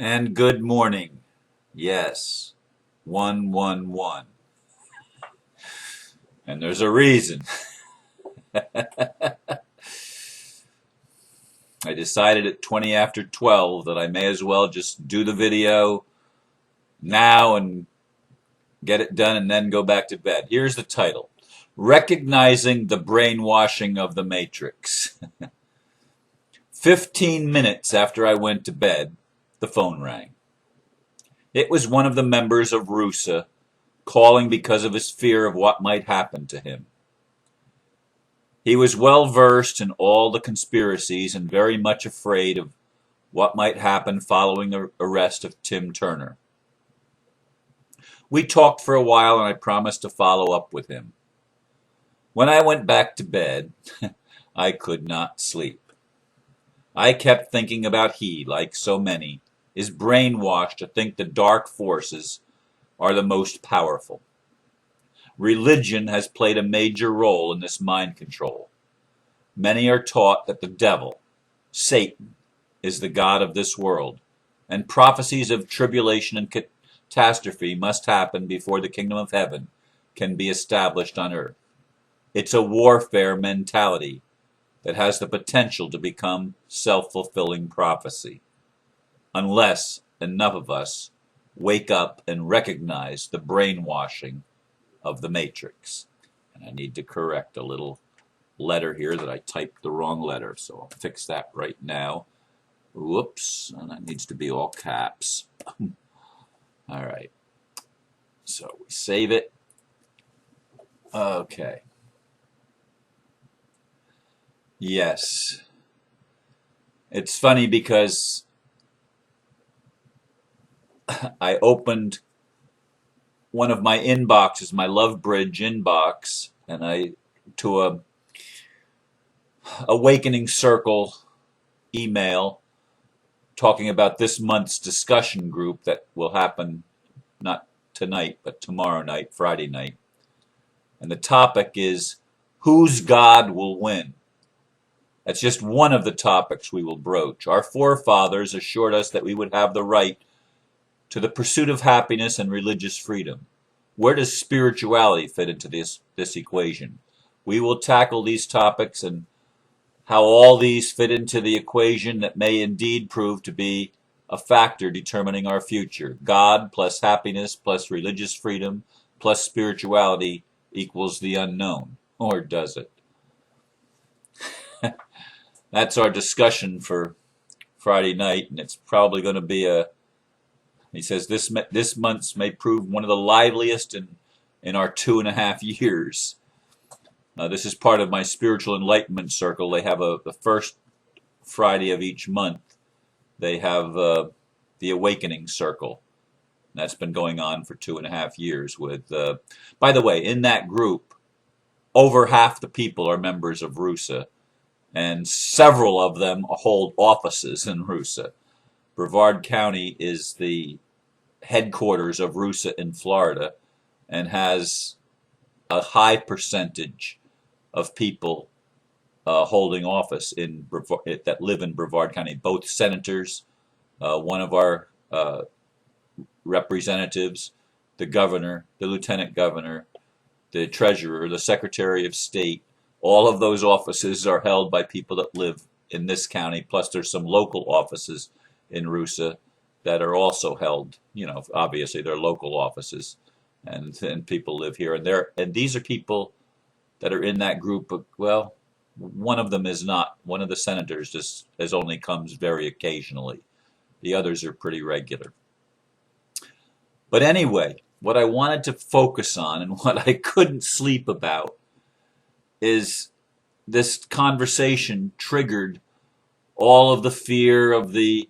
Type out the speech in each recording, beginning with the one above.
And good morning. Yes, 111. And there's a reason. I decided at 20 after 12 that I may as well just do the video now and get it done and then go back to bed. Here's the title: Recognizing the Brainwashing of the Matrix. 15 minutes after I went to bed, the phone rang. It was one of the members of RuSA calling because of his fear of what might happen to him. He was well versed in all the conspiracies and very much afraid of what might happen following the arrest of Tim Turner. We talked for a while and I promised to follow up with him. When I went back to bed, I could not sleep. I kept thinking about he, like so many, is brainwashed to think the dark forces are the most powerful. Religion has played a major role in this mind control. Many are taught that the devil, Satan, is the god of this world, and prophecies of tribulation and catastrophe must happen before the kingdom of heaven can be established on earth. It's a warfare mentality that has the potential to become self-fulfilling prophecy, unless enough of us wake up and recognize the brainwashing of the Matrix. And I need to correct a little letter here that I typed the wrong letter, so I'll fix that right now. Whoops, and that needs to be all caps. All right, so we save it. Okay. Yes. It's funny because I opened one of my inboxes, my Love Bridge inbox, and to a Awakening Circle email talking about this month's discussion group that will happen not tonight, but tomorrow night, Friday night. And the topic is, whose God will win? That's just one of the topics we will broach. Our forefathers assured us that we would have the right to the pursuit of happiness and religious freedom. Where does spirituality fit into this equation? We will tackle these topics and how all these fit into the equation that may indeed prove to be a factor determining our future. God plus happiness plus religious freedom plus spirituality equals the unknown. Or does it? That's our discussion for Friday night, and it's probably going to be he says this month's may prove one of the liveliest in our 2.5 years. This is part of my spiritual enlightenment circle. They have the first Friday of each month. They have the Awakening Circle. That's been going on for 2.5 years. By the way, in that group, over half the people are members of RuSA, and several of them hold offices in RuSA. Brevard County is the headquarters of RuSA in Florida and has a high percentage of people holding office that live in Brevard County. Both senators, one of our representatives, the governor, the lieutenant governor, the treasurer, the secretary of state, all of those offices are held by people that live in this county, plus there's some local offices in RuSA that are also held, obviously they're local offices, and people live here, and these are people that are in that group. Well, one of them is not. One of the senators just only comes very occasionally. The others are pretty regular. But anyway, what I wanted to focus on and what I couldn't sleep about is this conversation triggered all of the fear of the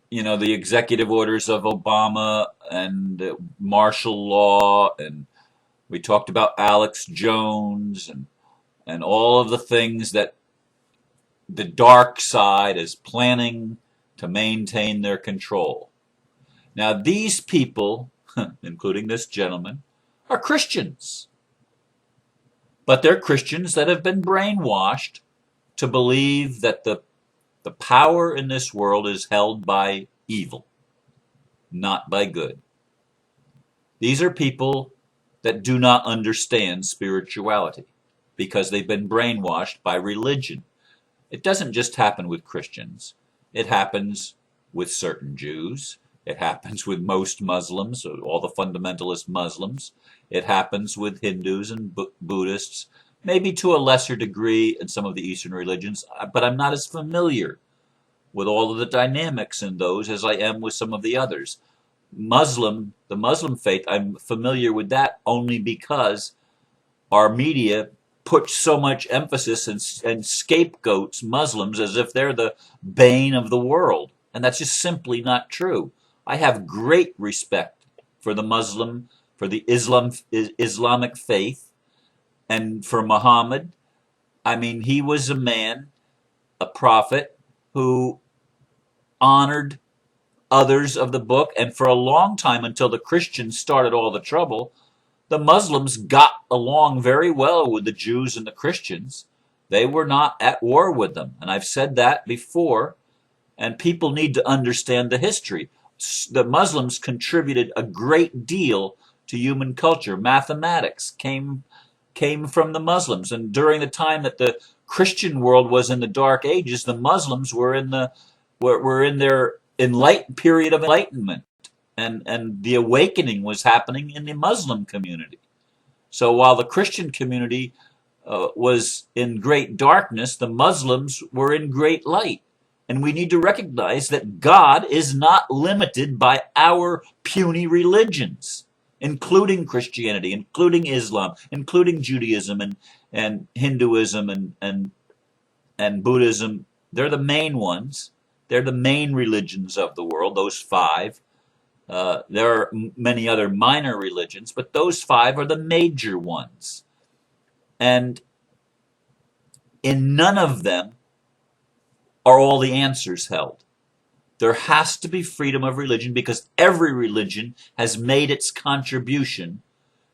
executive orders of Obama and martial law, and we talked about Alex Jones and all of the things that the dark side is planning to maintain their control. Now, these people, including this gentleman, are Christians. But they're Christians that have been brainwashed to believe that the power in this world is held by evil. not by good. These are people that do not understand spirituality because they've been brainwashed by religion. It doesn't just happen with Christians. It happens with certain Jews. It happens with most Muslims, all the fundamentalist Muslims. It happens with Hindus and Buddhists, maybe to a lesser degree in some of the Eastern religions, but I'm not as familiar with all of the dynamics in those as I am with some of the others. The Muslim faith, I'm familiar with that only because our media puts so much emphasis and scapegoats Muslims as if they're the bane of the world. And that's just simply not true. I have great respect for for the Islamic faith, and for Muhammad. I mean, he was a man, a prophet, who honored others of the book, and for a long time, until the Christians started all the trouble, the Muslims got along very well with the Jews and the Christians. They were not at war with them. And I've said that before, and people need to understand the history. The Muslims contributed a great deal to human culture. Mathematics came from the Muslims. And during the time that the Christian world was in the Dark Ages, the Muslims were in their period of enlightenment. And the awakening was happening in the Muslim community. So while the Christian community was in great darkness, the Muslims were in great light. And we need to recognize that God is not limited by our puny religions, including Christianity, including Islam, including Judaism and Hinduism and Buddhism. They're the main ones. They're the main religions of the world, those five. There are many other minor religions, but those five are the major ones. And in none of them are all the answers held. There has to be freedom of religion because every religion has made its contribution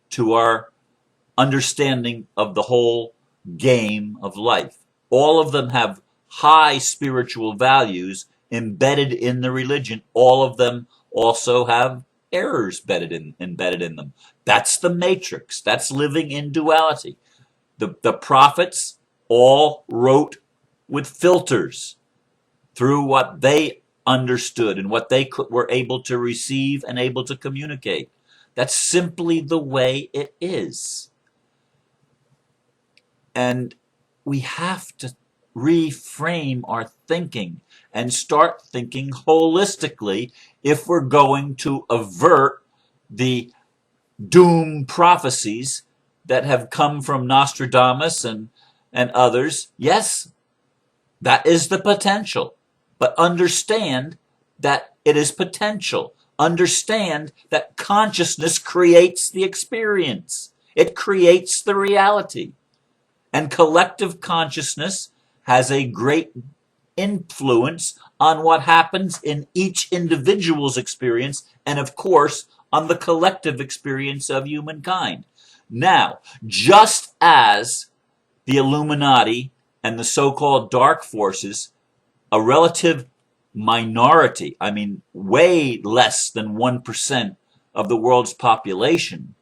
to our understanding of the whole game of life. All of them have high spiritual values embedded in the religion. All of them also have errors embedded in them. That's the matrix. That's living in duality. The prophets all wrote with filters through what they understood and what they were able to receive and able to communicate. That's simply the way it is. And we have to reframe our thinking and start thinking holistically if we're going to avert the doom prophecies that have come from Nostradamus and others. Yes, that is the potential. But understand that it is potential. Understand that consciousness creates the experience. It creates the reality. And collective consciousness has a great influence on what happens in each individual's experience and, of course, on the collective experience of humankind. Now, just as the Illuminati and the so-called dark forces, a relative minority, I mean, way less than 1% of the world's population,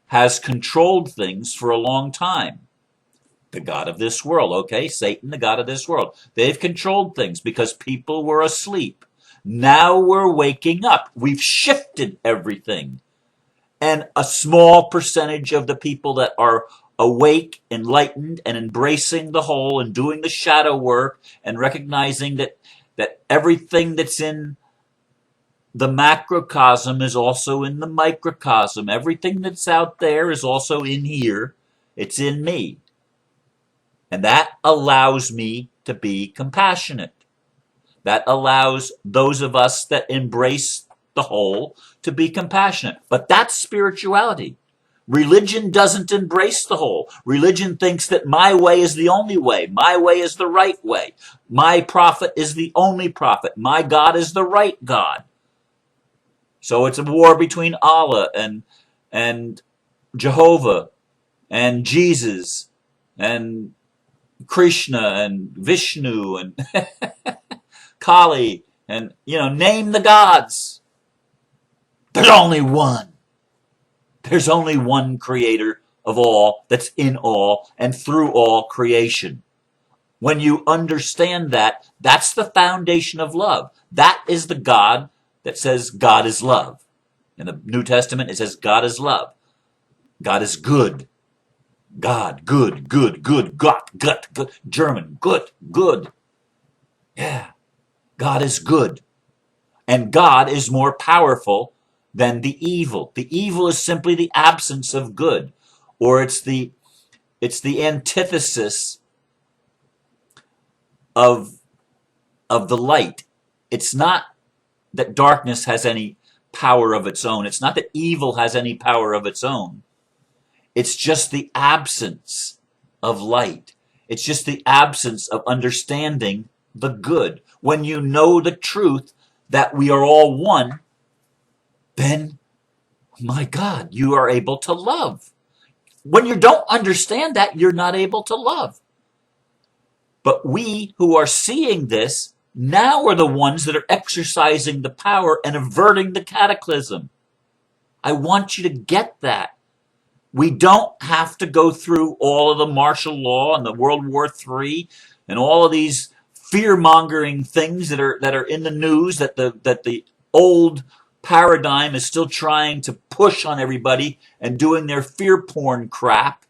has controlled things for a long time. The god of this world, okay? Satan, the god of this world. They've controlled things because people were asleep. Now we're waking up. We've shifted everything. And a small percentage of the people that are awake, enlightened, and embracing the whole and doing the shadow work and recognizing that everything that's in the macrocosm is also in the microcosm. Everything that's out there is also in here. It's in me. And that allows me to be compassionate. That allows those of us that embrace the whole to be compassionate. But that's spirituality. Religion doesn't embrace the whole. Religion thinks that my way is the only way. My way is the right way. My prophet is the only prophet. My God is the right God. So it's a war between Allah and Jehovah and Jesus and Krishna and Vishnu and Kali and, name the gods. There's only one. There's only one creator of all that's in all and through all creation. When you understand that, that's the foundation of love. That is the God that says God is love. In the New Testament, it says God is love. God is good. God, good, good, good, Gott, gut, good. German, good, good. Yeah, God is good. And God is more powerful than the evil. The evil is simply the absence of good, or it's the antithesis of the light. It's not that darkness has any power of its own. It's not that evil has any power of its own. It's just the absence of light. It's just the absence of understanding the good. When you know the truth that we are all one, then, my God, you are able to love. When you don't understand that, you're not able to love. But we who are seeing this now are the ones that are exercising the power and averting the cataclysm. I want you to get that. We don't have to go through all of the martial law and the World War III and all of these fear-mongering things that are in the news that the old paradigm is still trying to push on everybody and doing their fear porn crap.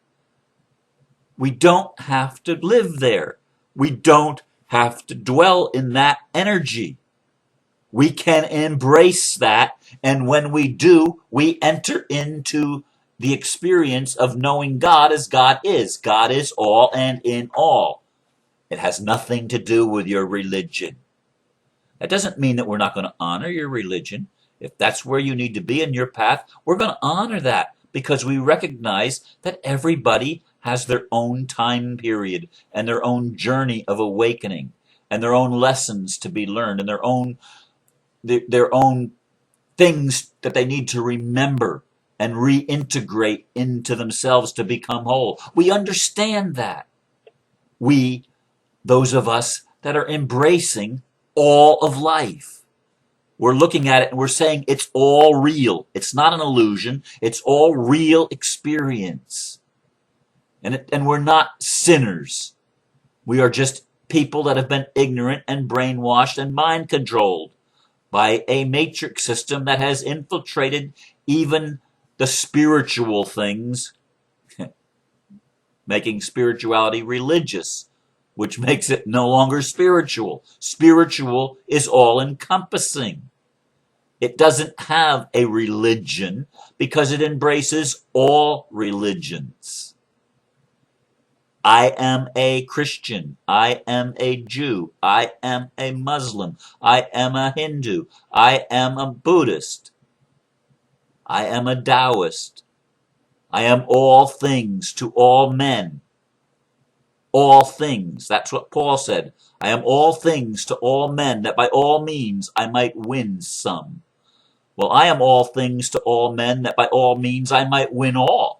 We don't have to live there. We don't have to dwell in that energy. We can embrace that, and when we do, we enter into the experience of knowing God as God is. God is all and in all. It has nothing to do with your religion. That doesn't mean that we're not going to honor your religion. If that's where you need to be in your path, we're going to honor that because we recognize that everybody has their own time period and their own journey of awakening and their own lessons to be learned and their own things that they need to remember and reintegrate into themselves to become whole. We understand that. We, those of us that are embracing all of life, we're looking at it and we're saying it's all real. It's not an illusion. It's all real experience. And we're not sinners. We are just people that have been ignorant and brainwashed and mind controlled by a matrix system that has infiltrated even the spiritual things, making spirituality religious, which makes it no longer spiritual. Spiritual is all-encompassing. It doesn't have a religion because it embraces all religions. I am a Christian. I am a Jew. I am a Muslim. I am a Hindu. I am a Buddhist. I am a Taoist. I am all things to all men. All things. That's what Paul said. I am all things to all men, that by all means I might win some. Well, I am all things to all men, that by all means I might win all.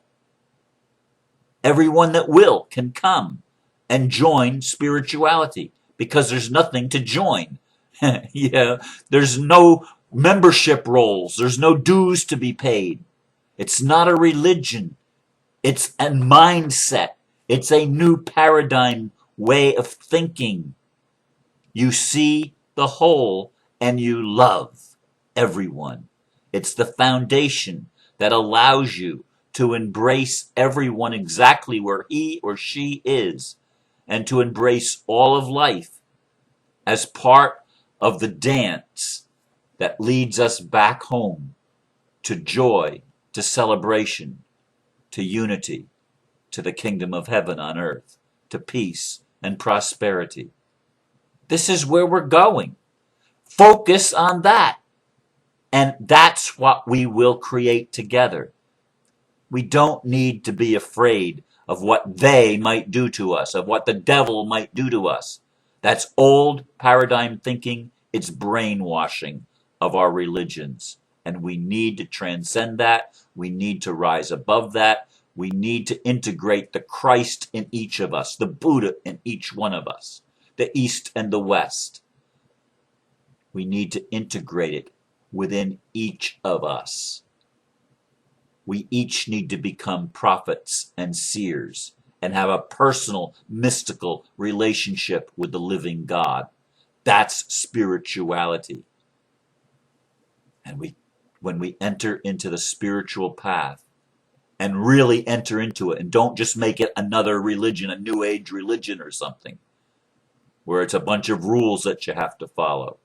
Everyone that will can come and join spirituality because there's nothing to join. Yeah, there's no membership rolls. There's no dues to be paid. It's not a religion. It's a mindset. It's a new paradigm way of thinking. You see the whole and you love everyone. It's the foundation that allows you to embrace everyone exactly where he or she is, and to embrace all of life as part of the dance that leads us back home to joy, to celebration, to unity, to the kingdom of heaven on earth, to peace and prosperity. This is where we're going. Focus on that. And that's what we will create together. We don't need to be afraid of what they might do to us, of what the devil might do to us. That's old paradigm thinking. It's brainwashing of our religions. And we need to transcend that. We need to rise above that. We need to integrate the Christ in each of us, the Buddha in each one of us, the East and the West. We need to integrate it within each of us. We each need to become prophets and seers and have a personal, mystical relationship with the living God. That's spirituality. And when we enter into the spiritual path and really enter into it and don't just make it another religion, a new age religion or something, where it's a bunch of rules that you have to follow.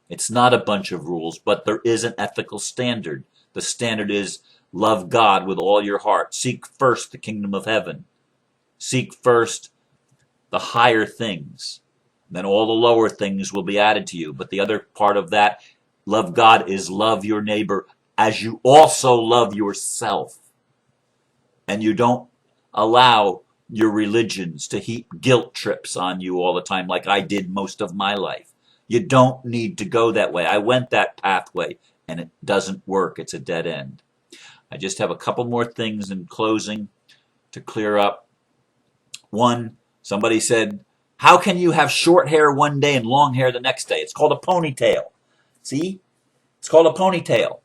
It's not a bunch of rules, but there is an ethical standard. The standard is love God with all your heart. Seek first the kingdom of heaven. Seek first the higher things. Then all the lower things will be added to you. But the other part of that, love God, is love your neighbor as you also love yourself. And you don't allow your religions to heap guilt trips on you all the time like I did most of my life. You don't need to go that way. I went that pathway and it doesn't work. It's a dead end. I just have a couple more things in closing to clear up. One, somebody said, how can you have short hair one day and long hair the next day? It's called a ponytail. See? It's called a ponytail.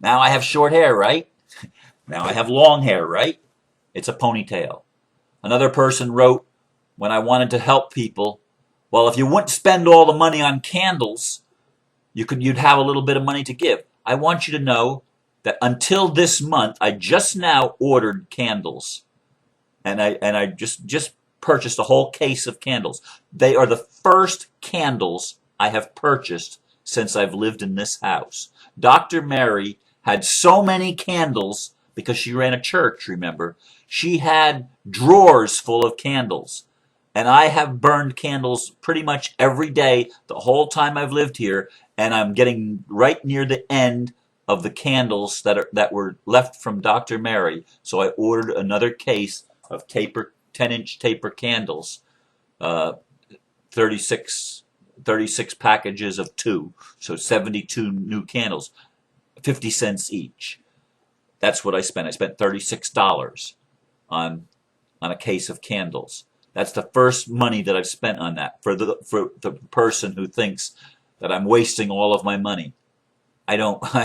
Now I have short hair, right? Now I have long hair, right? It's a ponytail. Another person wrote, when I wanted to help people, well, if you wouldn't spend all the money on candles, you'd have a little bit of money to give. I want you to know that until this month, I just now ordered candles. And I just purchased a whole case of candles. They are the first candles I have purchased since I've lived in this house. Dr. Mary had so many candles because she ran a church, remember. She had drawers full of candles. And I have burned candles pretty much every day the whole time I've lived here. And I'm getting right near the end of the candles that were left from Dr. Mary. So I ordered another case of 10-inch taper candles, 36 packages of 2, so 72 new candles, 50 cents each. That's what I spent. I spent $36 on a case of candles. That's the first money that I've spent on that. For the person who thinks that I'm wasting all of my money, I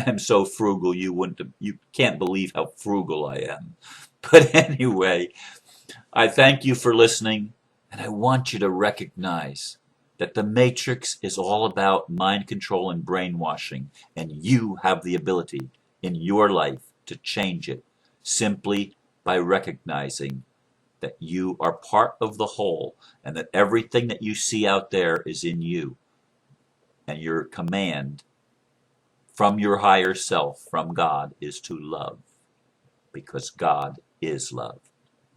am so frugal you can't believe how frugal I am. But anyway, I thank you for listening, and I want you to recognize that the Matrix is all about mind control and brainwashing, and you have the ability in your life to change it simply by recognizing that you are part of the whole and that everything that you see out there is in you. And your command from your higher self, from God, is to love, because God is love.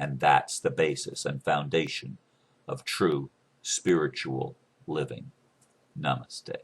And that's the basis and foundation of true spiritual living. Namaste.